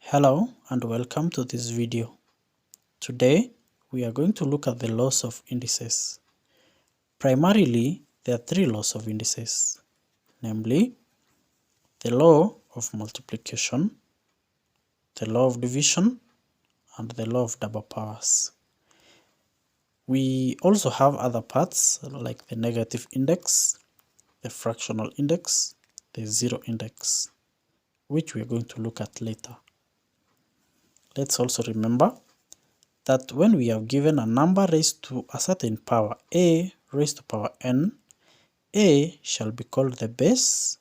Hello and welcome to this video. Today we are going to look at the laws of indices. Primarily, there are three laws of indices, namely the law of multiplication, the law of division, and the law of double powers. We also have other parts like the negative index, the fractional index, the zero index, which we are going to look at later. Let's also remember that when we are given a number raised to a certain power, a raised to power n, a shall be called the base,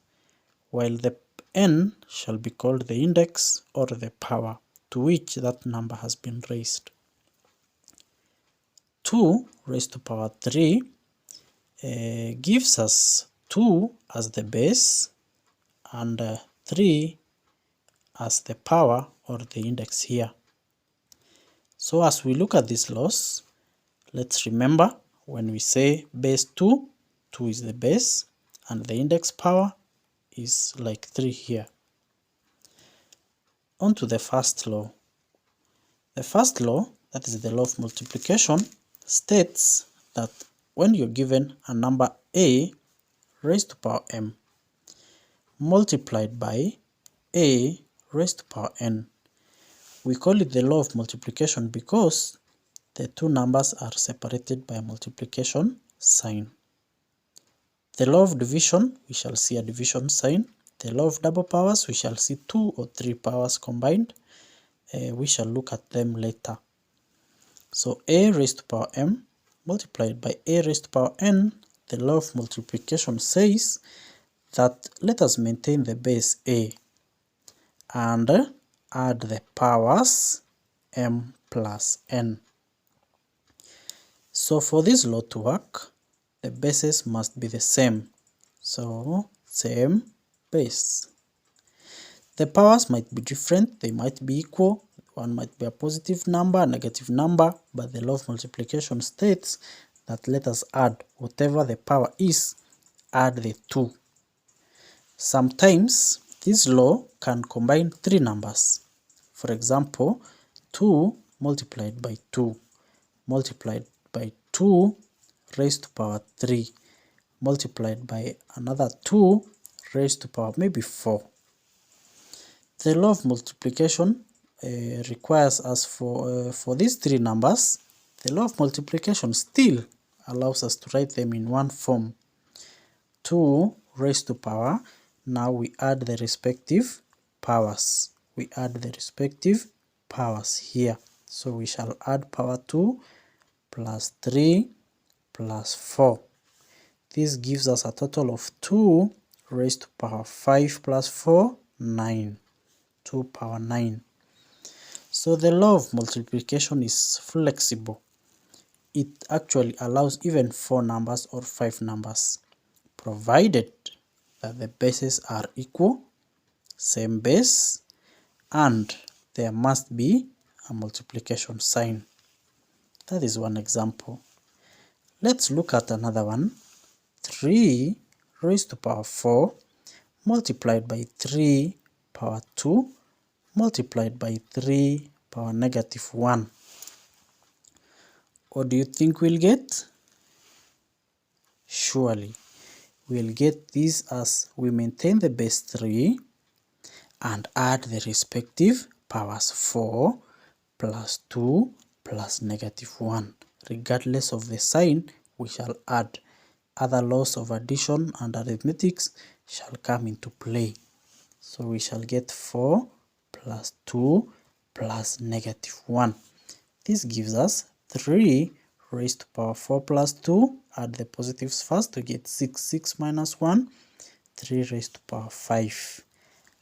while the n shall be called the index or the power to which that number has been raised. 2 raised to power 3 gives us 2 as the base and 3 as the power or the index here. So as we look at these laws, let's remember when we say base 2, 2 is the base and the index power is like 3 here. On to the first law. The first law, that is the law of multiplication, states that when you're given a number a raised to power m multiplied by a raised to power n, we call it the law of multiplication because the two numbers are separated by a multiplication sign. The law of division, we shall see a division sign. The law of double powers, we shall see 2 or 3 powers combined. We shall look at them later. So a raised to power m multiplied by a raised to power n, the law of multiplication says that let us maintain the base a and add the powers m plus n. So for this law to work, the bases must be the same. So same base. The powers might be different, they might be equal, one might be a positive number, a negative number, but the law of multiplication states that let us add whatever the power is, add the 2. Sometimes this law can combine 3 numbers. For example, 2 multiplied by 2 multiplied by 2 raised to power 3 multiplied by another 2 raised to power maybe 4. The law of multiplication requires us for these 3 numbers, the law of multiplication still allows us to write them in one form. 2 raised to power, now we add the respective powers. We add the respective powers here. So we shall add power 2 plus 3 plus 4. This gives us a total of 2 raised to power 5 plus 4, 9. 2 power 9. So the law of multiplication is flexible. It actually allows even 4 numbers or 5 numbers, provided that the bases are equal, same base, and there must be a multiplication sign. That is one example. Let's look at another one. 3 raised to power 4 multiplied by 3 power 2 multiplied by 3 power negative 1. What do you think we'll get? Surely we'll get this as we maintain the base 3 and add the respective powers 4 plus 2 plus negative 1. Regardless of the sign, we shall add. Other laws of addition and arithmetics shall come into play. So we shall get 4 plus 2 plus negative 1. This gives us 3 raised to power 4 plus 2. Add the positives first to get 6. 6 minus 1, 3 raised to power 5.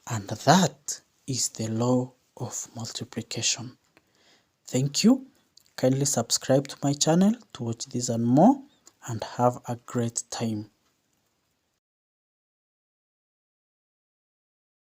And that is the law of multiplication. Thank you. Kindly subscribe to my channel to watch this and more, and have a great time.